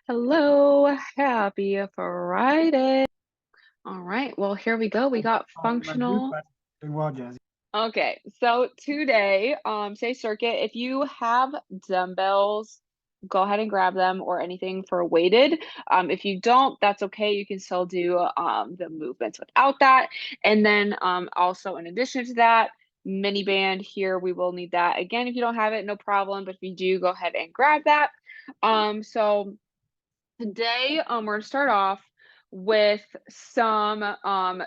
Hello, happy Friday. All right, well, here we go. We got About you, functional. but doing well, Jazzy. Okay, so today, say circuit, if you have dumbbells, go ahead and grab them or anything for weighted. If you don't, that's okay. You can still do the movements without that. And then also in addition to that, mini band here, we will need that. Again, if you don't have it, no problem. But if you do, go ahead and grab that. So today, we're gonna start off with some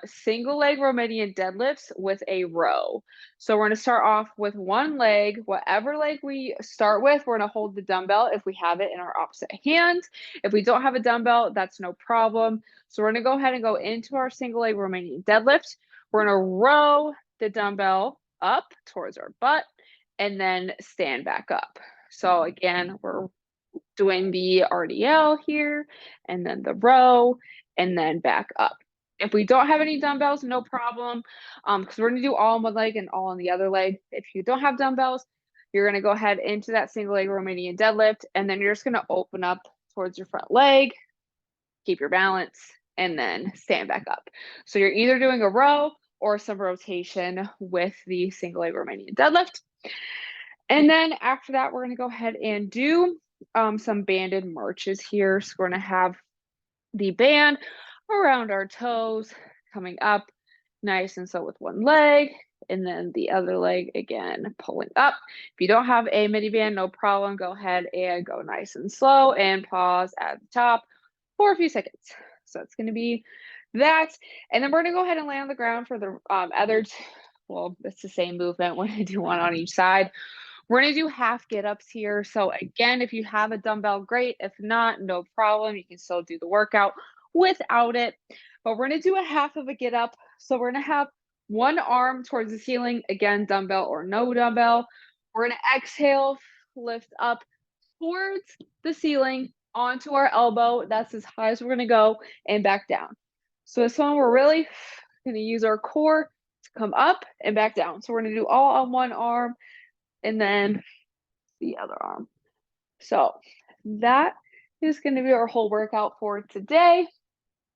single leg Romanian deadlifts with a row. So we're gonna start off with one leg, whatever leg we start with, we're gonna hold the dumbbell if we have it in our opposite hand. If we don't have a dumbbell, that's no problem. So we're gonna go ahead and go into our single leg Romanian deadlift. We're gonna row the dumbbell up towards our butt and then stand back up. So again, we're doing the RDL here, and then the row, and then back up. If we don't have any dumbbells, no problem, because we're gonna do all on one leg and all on the other leg. If you don't have dumbbells, you're gonna go ahead into that single leg Romanian deadlift, and then you're just gonna open up towards your front leg, keep your balance, and then stand back up. So you're either doing a row or some rotation with the single leg Romanian deadlift. And then after that, we're going to go ahead and do some banded marches here. So we're going to have the band around our toes coming up nice and slow with one leg, and then the other leg again pulling up. If you don't have a midi band, no problem. Go ahead and go nice and slow and pause at the top for a few seconds. So it's going to be that. And then we're going to go ahead and lay on the ground for the other. Well, it's the same movement. We're going to do one on each side. We're going to do half get-ups here. So again, if you have a dumbbell, great. If not, no problem. You can still do the workout without it. But we're going to do a half of a get-up. So we're going to have one arm towards the ceiling. Again, dumbbell or no dumbbell. We're going to exhale, lift up towards the ceiling, onto our elbow. That's as high as we're going to go, and back down. So this one, we're really going to use our core to come up and back down. So we're going to do all on one arm and then the other arm. So that is going to be our whole workout for today.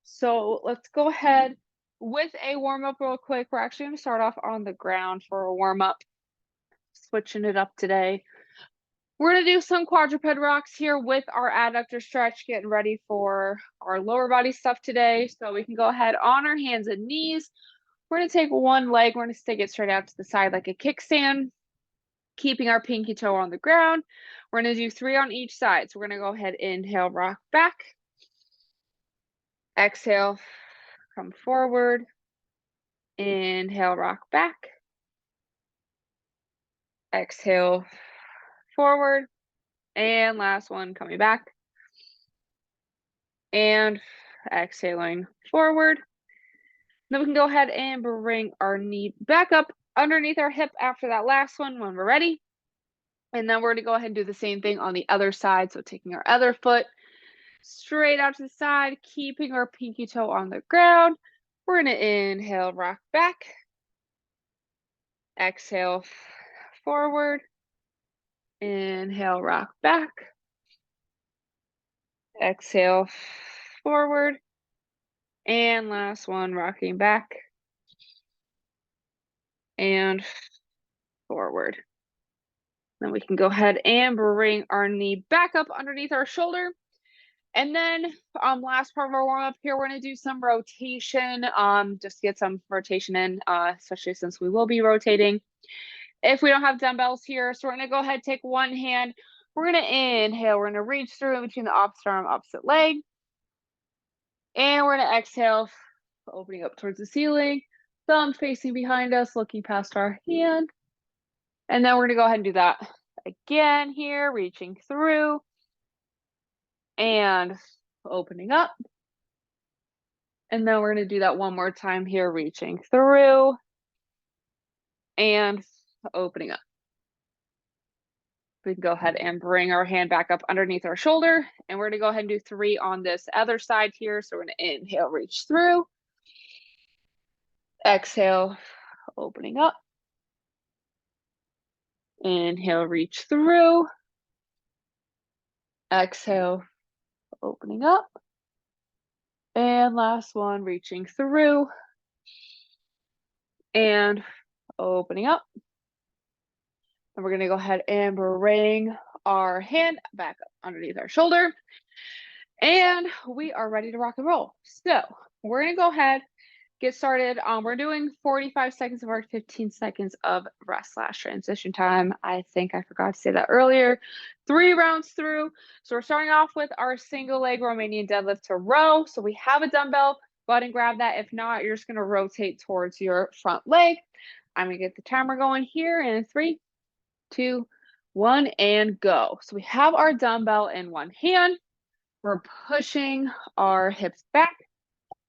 So let's go ahead with a warm up real quick. We're actually going to start off on the ground for a warm up, switching it up today. We're going to do some quadruped rocks here with our adductor stretch, getting ready for our lower body stuff today. So we can go ahead on our hands and knees. We're going to take one leg, we're going to stick it straight out to the side like a kickstand, keeping our pinky toe on the ground. We're going to do 3 on each side. So we're going to go ahead, inhale, rock back. Exhale, come forward. Inhale, rock back. Exhale, forward. And last one, coming back. And exhaling forward. Then we can go ahead and bring our knee back up underneath our hip after that last one when we're ready. And then we're going to go ahead and do the same thing on the other side. So taking our other foot straight out to the side, keeping our pinky toe on the ground. We're going to inhale, rock back. Exhale, forward. Inhale, rock back. Exhale, forward. And last one, rocking back. And forward. Then we can go ahead and bring our knee back up underneath our shoulder. And then last part of our warm up here, we're going to do some rotation, just get some rotation in, especially since we will be rotating. If we don't have dumbbells here, so we're going to go ahead, take one hand. We're going to inhale. We're going to reach through in between the opposite arm, opposite leg. And we're going to exhale, opening up towards the ceiling, thumb facing behind us, looking past our hand. And then we're going to go ahead and do that again here, reaching through and opening up. And then we're going to do that one more time here, reaching through and opening up. We can go ahead and bring our hand back up underneath our shoulder. And we're going to go ahead and do 3 on this other side here. So we're going to inhale, reach through. Exhale, opening up. Inhale, reach through. Exhale, opening up. And last one, reaching through and opening up. And we're going to go ahead and bring our hand back up underneath our shoulder. And we are ready to rock and roll. So we're going to go ahead, get started. We're doing 45 seconds of work, 15 seconds of rest / transition time. I think I forgot to say that earlier. 3 rounds through. So we're starting off with our single leg Romanian deadlift to row. So we have a dumbbell. Go ahead and grab that. If not, you're just going to rotate towards your front leg. I'm going to get the timer going here in 3, 2, 1, and go. So we have our dumbbell in one hand. We're pushing our hips back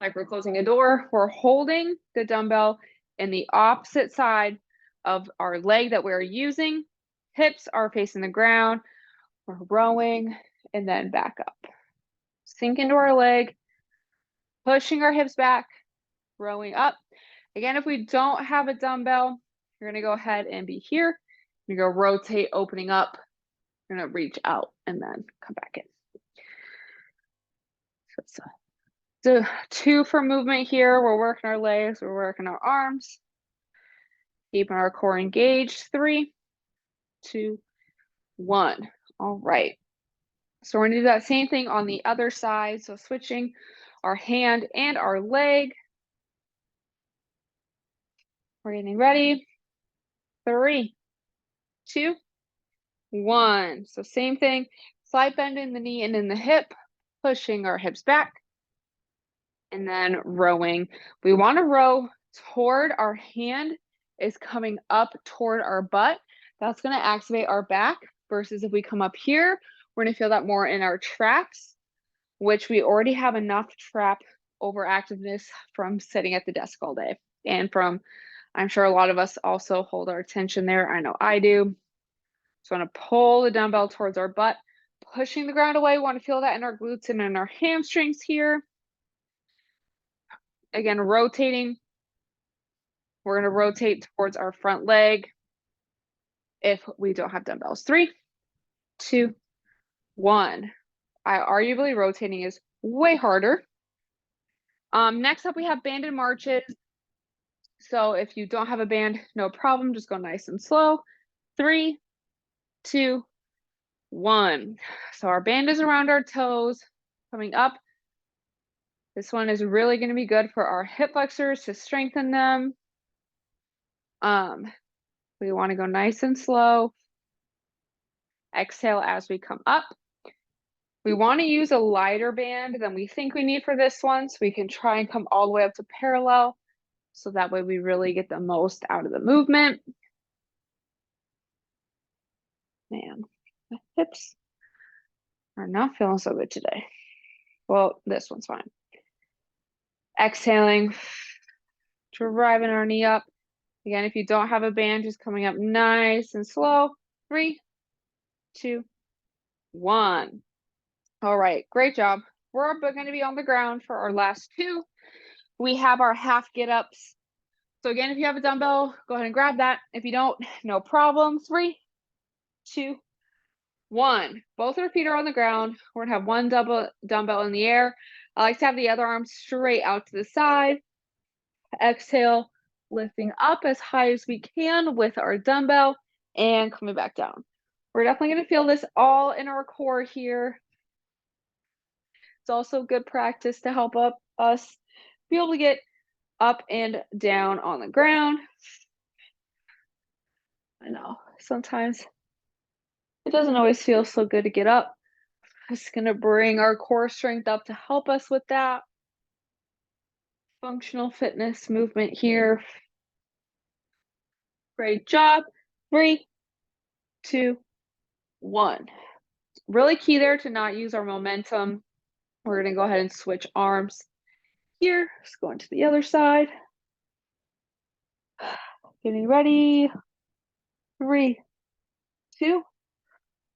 like we're closing a door. We're holding the dumbbell in the opposite side of our leg that we're using. Hips are facing the ground. We're rowing and then back up. Sink into our leg, pushing our hips back, rowing up. Again, if we don't have a dumbbell, you're going to go ahead and be here. You're going to rotate, opening up. You're going to reach out and then come back in. So 2 for movement here. We're working our legs, we're working our arms. Keeping our core engaged. 3, 2, 1. All right. So we're going to do that same thing on the other side. So switching our hand and our leg. We're getting ready. 3, 2, 1. So same thing. Slight bend in the knee and in the hip. Pushing our hips back. And then rowing. We want to row toward our hand is coming up toward our butt. That's going to activate our back versus if we come up here, we're going to feel that more in our traps, which we already have enough trap overactiveness from sitting at the desk all day. And from, I'm sure a lot of us also hold our attention there. I know I do. So want to pull the dumbbell towards our butt, pushing the ground away. We want to feel that in our glutes and in our hamstrings here. Again, rotating. We're going to rotate towards our front leg if we don't have dumbbells. 3, 2, 1. Arguably rotating is way harder. Next up, we have banded marches. So if you don't have a band, no problem. Just go nice and slow. 3, 2, 1. So our band is around our toes, coming up. This one is really going to be good for our hip flexors to strengthen them. We want to go nice and slow. Exhale as we come up. We want to use a lighter band than we think we need for this one, so we can try and come all the way up to parallel, so that way we really get the most out of the movement. Man, my hips are not feeling so good today. Well, this one's fine. Exhaling, driving our knee up. Again, if you don't have a band, just coming up nice and slow. 3, 2, 1. All right, great job. We're going to be on the ground for our last 2. We have our half get-ups. So again, if you have a dumbbell, go ahead and grab that. If you don't, no problem. 3, 2, 1. Both our feet are on the ground. We're going to have one dumbbell in the air. I like to have the other arm straight out to the side. Exhale, lifting up as high as we can with our dumbbell and coming back down. We're definitely going to feel this all in our core here. It's also good practice to help us be able to get up and down on the ground. I know sometimes it doesn't always feel so good to get up. It's going to bring our core strength up to help us with that. Functional fitness movement here. Great job. 3, 2, 1. Really key there to not use our momentum. We're going to go ahead and switch arms here. Just going to the other side. Getting ready. 3, 2,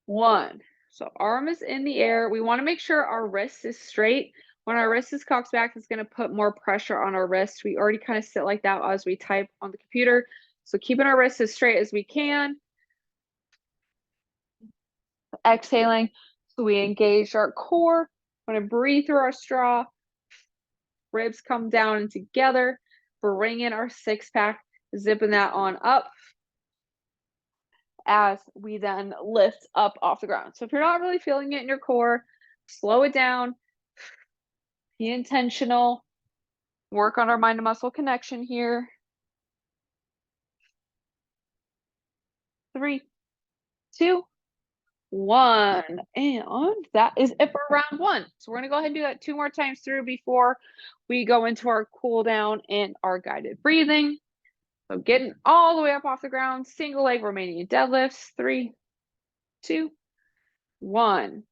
1. So arm is in the air. We want to make sure our wrist is straight. When our wrist is cocked back, it's going to put more pressure on our wrist. We already kind of sit like that as we type on the computer. So keeping our wrists as straight as we can. Exhaling, so we engage our core. Want to breathe through our straw. Ribs come down and together. Bring in our six pack, zipping that on up as we then lift up off the ground. So if you're not really feeling it in your core, slow it down, be intentional, work on our mind to muscle connection here. 3, 2, 1. And that is it for round 1. So we're going to go ahead and do that 2 more times through before we go into our cool down and our guided breathing. So getting all the way up off the ground, single leg Romanian deadlifts. 3, 2, 1.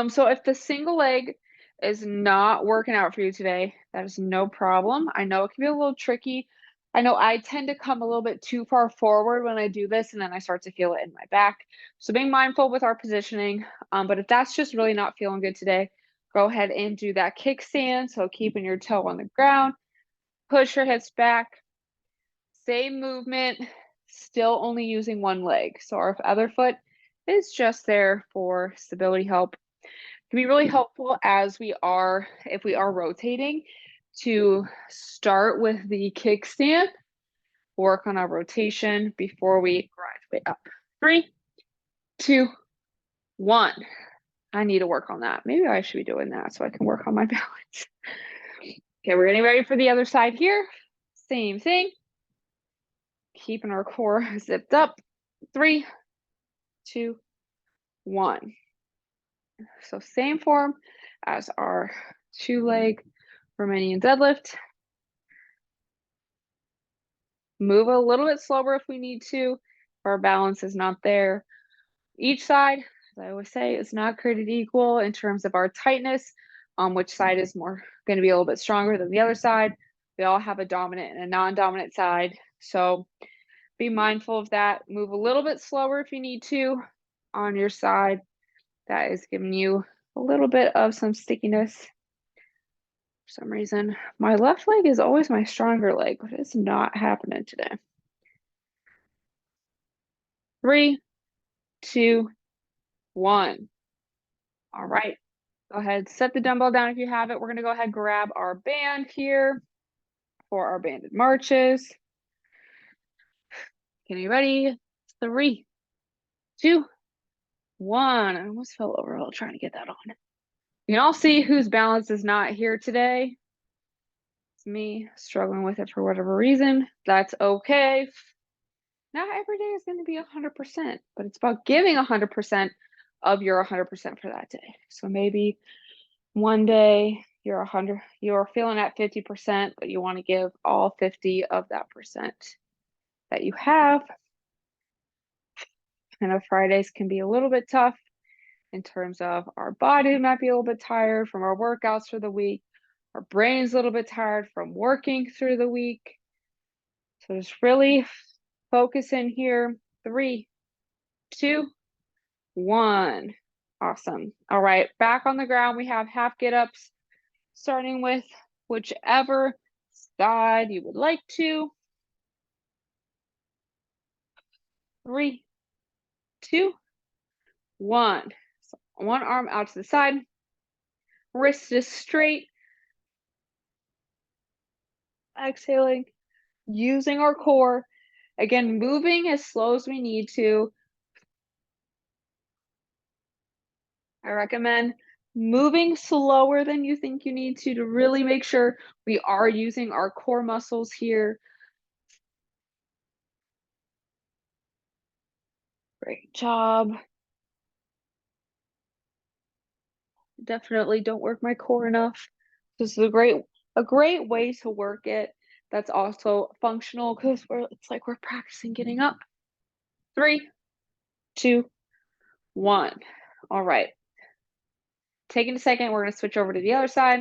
So if the single leg is not working out for you today, that is no problem. I know it can be a little tricky. I know I tend to come a little bit too far forward when I do this, and then I start to feel it in my back. So being mindful with our positioning. But if that's just really not feeling good today, go ahead and do that kickstand. So keeping your toe on the ground, push your hips back. Same movement, still only using one leg. So our other foot is just there for stability help. Can be really helpful as if we are rotating, to start with the kickstand, work on our rotation before we graduate up. 3, 2, 1. I need to work on that. Maybe I should be doing that so I can work on my balance. Okay, we're getting ready for the other side here. Same thing. Keeping our core zipped up. 3, 2, 1. So same form as our 2-leg Romanian deadlift. Move a little bit slower if we need to, if our balance is not there. Each side, as I always say, is not created equal in terms of our tightness, which side is more going to be a little bit stronger than the other side. We all have a dominant and a non-dominant side. So be mindful of that. Move a little bit slower if you need to on your side. That is giving you a little bit of some stickiness. For some reason, my left leg is always my stronger leg, but it's not happening today. 3, 2, 1. All right. Go ahead, set the dumbbell down if you have it. We're going to go ahead and grab our band here for our banded marches. Getting ready. 3, 2, 1. I almost fell over while trying to get that on. You can all see whose balance is not here today. It's me struggling with it for whatever reason. That's okay. Not every day is going to be 100%, but it's about giving 100% of your 100% for that day. So maybe one day you're feeling at 50%, but you want to give all 50 of that percent that you have. I know Fridays can be a little bit tough in terms of our body might be a little bit tired from our workouts for the week. Our brain's a little bit tired from working through the week. So just really focus in here. 3, 2, 1. Awesome. All right, back on the ground. We have half get-ups, starting with whichever side you would like to. 3, 2, 1. So one arm out to the side. Wrist is straight. Exhaling, using our core. Again, moving as slow as we need to. I recommend moving slower than you think you need to really make sure we are using our core muscles here. Great job. Definitely don't work my core enough. This is a great way to work it. That's also functional because it's like we're practicing getting up. 3, 2, 1. All right. Taking a second, we're going to switch over to the other side.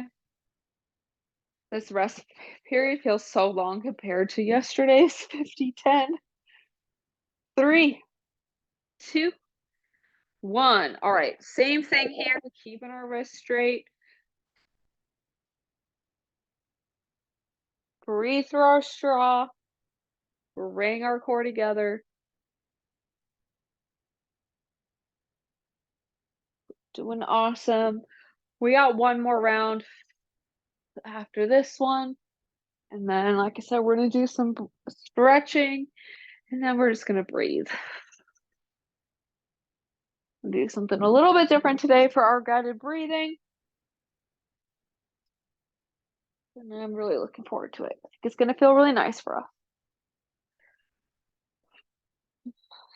This rest period feels so long compared to yesterday's 50-10. 3, 2, 1. All right, same thing here, keeping our wrists straight. Breathe through our straw. Bring our core together. Doing awesome. We got one more round after this one. And then, like I said, we're going to do some stretching. And then we're just going to breathe. We'll do something a little bit different today for our guided breathing. And I'm really looking forward to it. I think it's going to feel really nice for us.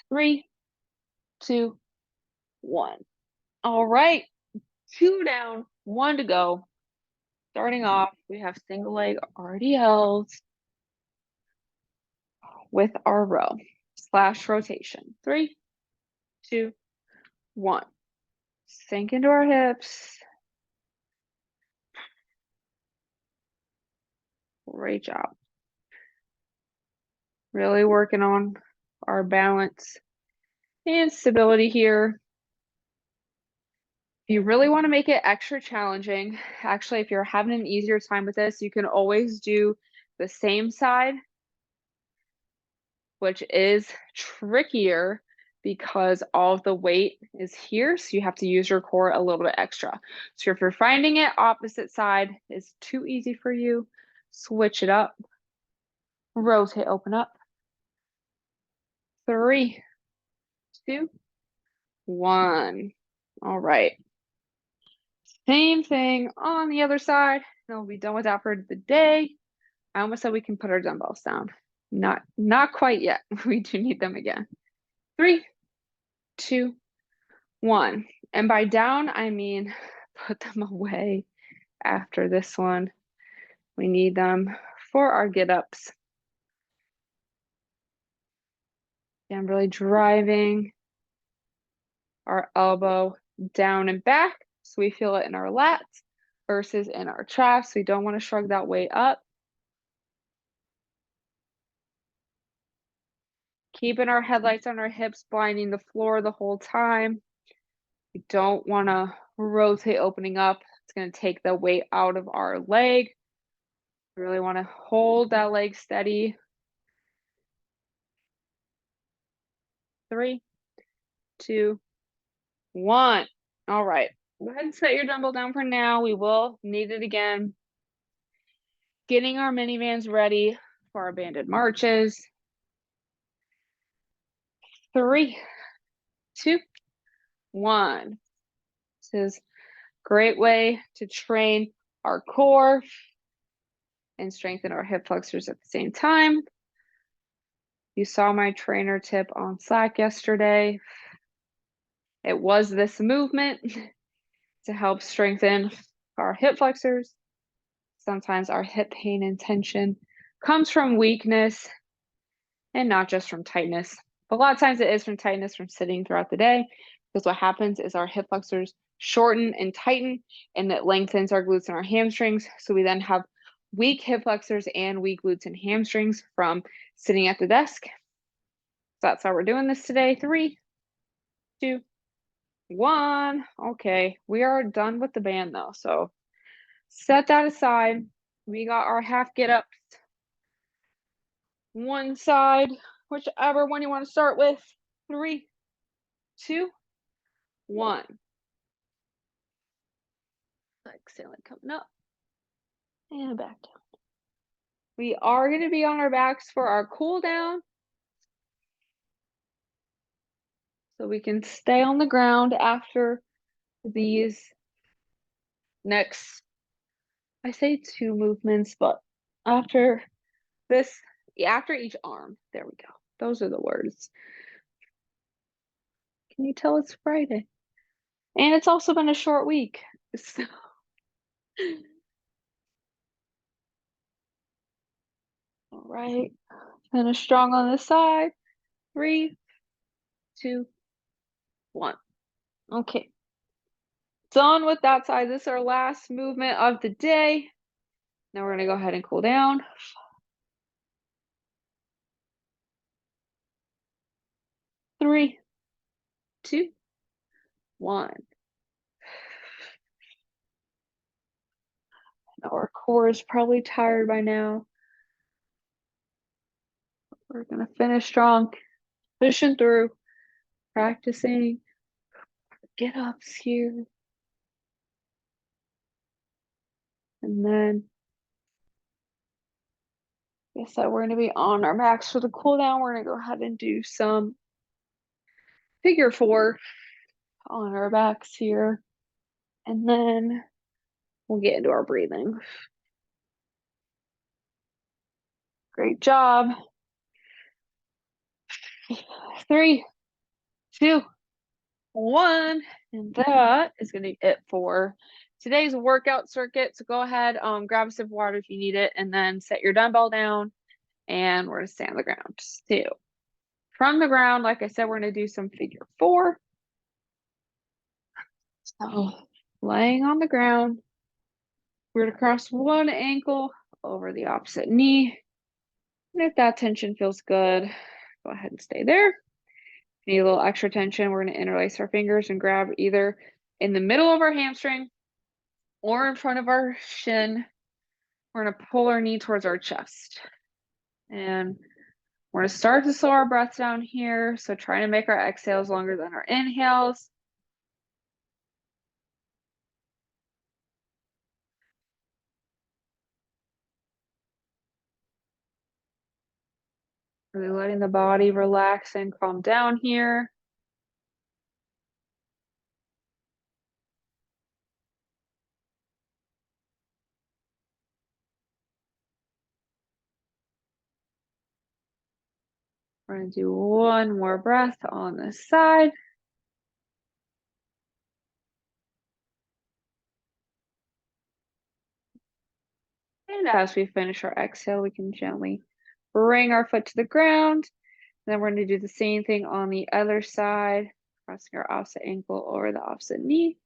3, 2, 1. All right. 2 down, 1 to go. Starting off, we have single leg RDLs with our row / rotation. 3, 2, 1. Sink into our hips. Great job. Really working on our balance and stability here. If you really want to make it extra challenging, actually, if you're having an easier time with this, you can always do the same side, which is trickier because all of the weight is here, so you have to use your core a little bit extra. So if you're finding it opposite side is too easy for you, switch it up. Rotate, open up. 3, 2, 1. All right. Same thing on the other side. And we'll be done with that for the day. I almost said we can put our dumbbells down. Not quite yet. We do need them again. 3, 2, 1. And by down, I mean put them away after this one. We need them for our get-ups. I'm really driving our elbow down and back so we feel it in our lats versus in our traps. We don't want to shrug that weight up. Keeping our headlights on our hips, blinding the floor the whole time. We don't want to rotate opening up. It's going to take the weight out of our leg. We really want to hold that leg steady. 3, 2, 1. All right. Go ahead and set your dumbbell down for now. We will need it again. Getting our minivans ready for our banded marches. 3, 2, 1. This is a great way to train our core and strengthen our hip flexors at the same time. You saw my trainer tip on Slack yesterday. It was this movement to help strengthen our hip flexors. Sometimes our hip pain and tension comes from weakness and not just from tightness. But a lot of times it is from tightness from sitting throughout the day, because what happens is our hip flexors shorten and tighten, and it lengthens our glutes and our hamstrings. So we then have weak hip flexors and weak glutes and hamstrings from sitting at the desk. So that's how we're doing this today. 3, 2, 1. Okay, we are done with the band though. So set that aside. We got our half get ups. One side, whichever one you want to start with. 3, 2, 1. Exhaling, coming up and back down. We are going to be on our backs for our cool down, so we can stay on the ground after these next, I say 2 movements, but after this, after each arm. There we go. Those are the words. Can you tell it's Friday? And it's also been a short week. So all right. Finish strong on this side. 3, 2, 1. Okay. Done with that side. This is our last movement of the day. Now we're going to go ahead and cool down. 3, 2, 1. Our core is probably tired by now. We're going to finish strong, pushing through, practicing get ups here. And then, like I said, we're going to be on our backs for the cool down. We're going to go ahead and do some figure 4 on our backs here. And then we'll get into our breathing. Great job. 3, 2, 1. And that is going to be it for today's workout circuit. So go ahead, grab a sip of water if you need it, and then set your dumbbell down. And we're going to stay on the ground. So from the ground, like I said, we're going to do some figure 4. So laying on the ground, we're going to cross one ankle over the opposite knee. And if that tension feels good, go ahead and stay there. If you need a little extra tension, we're going to interlace our fingers and grab either in the middle of our hamstring or in front of our shin. We're going to pull our knee towards our chest. And we're going to start to slow our breath down here. So trying to make our exhales longer than our inhales. Really letting the body relax and calm down here. We're going to do one more breath on this side. And as we finish our exhale, we can gently bring our foot to the ground. And then we're going to do the same thing on the other side, crossing our opposite ankle over the opposite knee.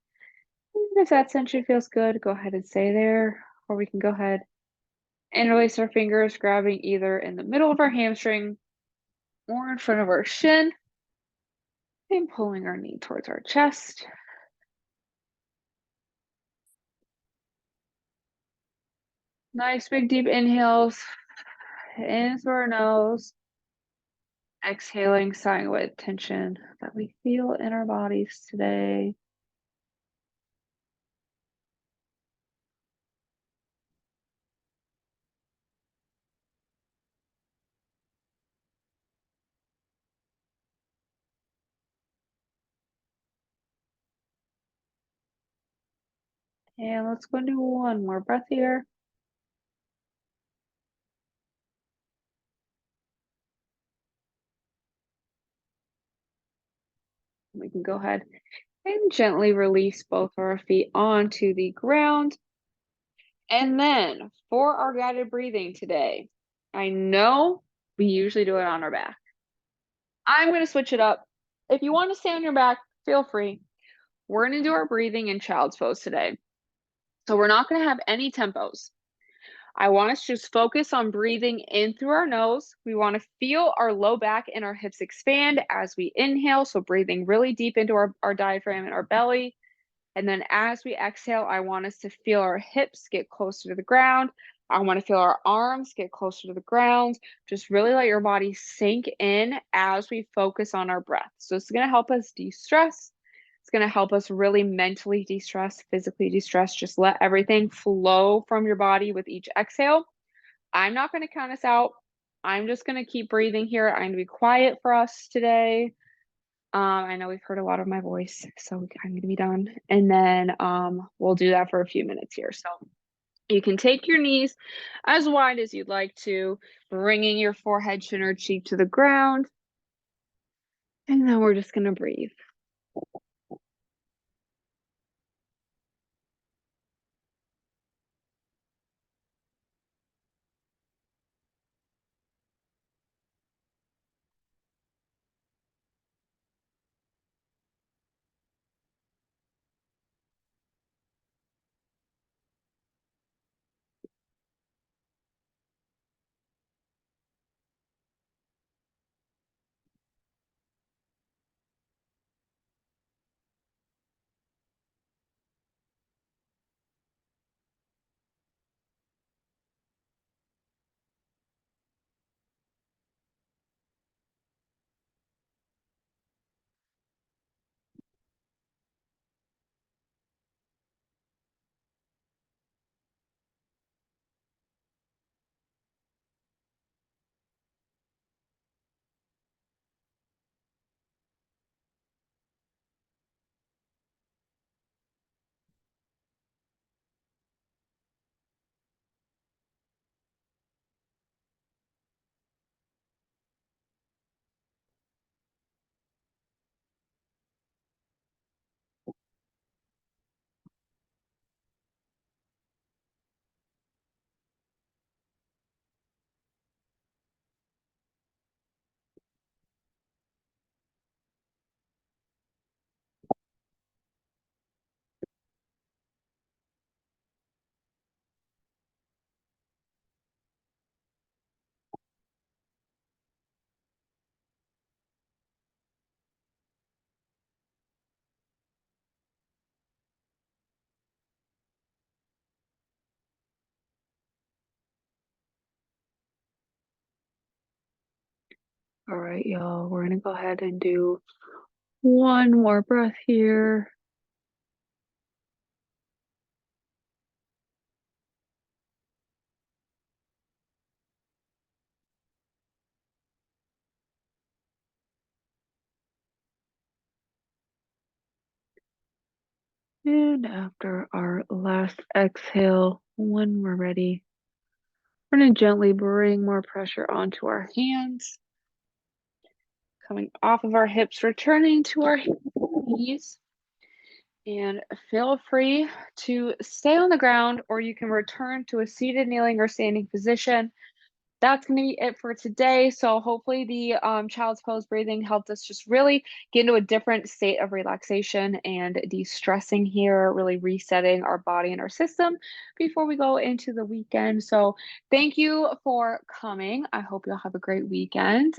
And if that tension feels good, go ahead and stay there. Or we can go ahead and release our fingers, grabbing either in the middle of our hamstring or in front of our shin. And pulling our knee towards our chest. Nice big deep inhales in through our nose. Exhaling, sighing away the tension that we feel in our bodies today. And let's go and do one more breath here. We can go ahead and gently release both of our feet onto the ground. And then for our guided breathing today, I know we usually do it on our back. I'm going to switch it up. If you want to stay on your back, feel free. We're going to do our breathing in child's pose today. So we're not going to have any tempos. I want us to just focus on breathing in through our nose. We want to feel our low back and our hips expand as we inhale. So breathing really deep into our diaphragm and our belly. And then as we exhale, I want us to feel our hips get closer to the ground. I want to feel our arms get closer to the ground. Just really let your body sink in as we focus on our breath. So it's going to help us de-stress. It's going to help us really mentally de-stress, physically de-stress. Just let everything flow from your body with each exhale. I'm not going to count us out. I'm just going to keep breathing here. I'm going to be quiet for us today. I know we've heard a lot of my voice, so I'm going to be done. And then we'll do that for a few minutes here. So you can take your knees as wide as you'd like to, bringing your forehead, chin, or cheek to the ground. And then we're just going to breathe. All right, y'all, we're gonna go ahead and do one more breath here. And after our last exhale, when we're ready, we're gonna gently bring more pressure onto our hands, coming off of our hips, returning to our knees. And feel free to stay on the ground, or you can return to a seated, kneeling, or standing position. That's going to be it for today. So hopefully the child's pose breathing helped us just really get into a different state of relaxation and de-stressing here, really resetting our body and our system before we go into the weekend. So thank you for coming. I hope you'll have a great weekend.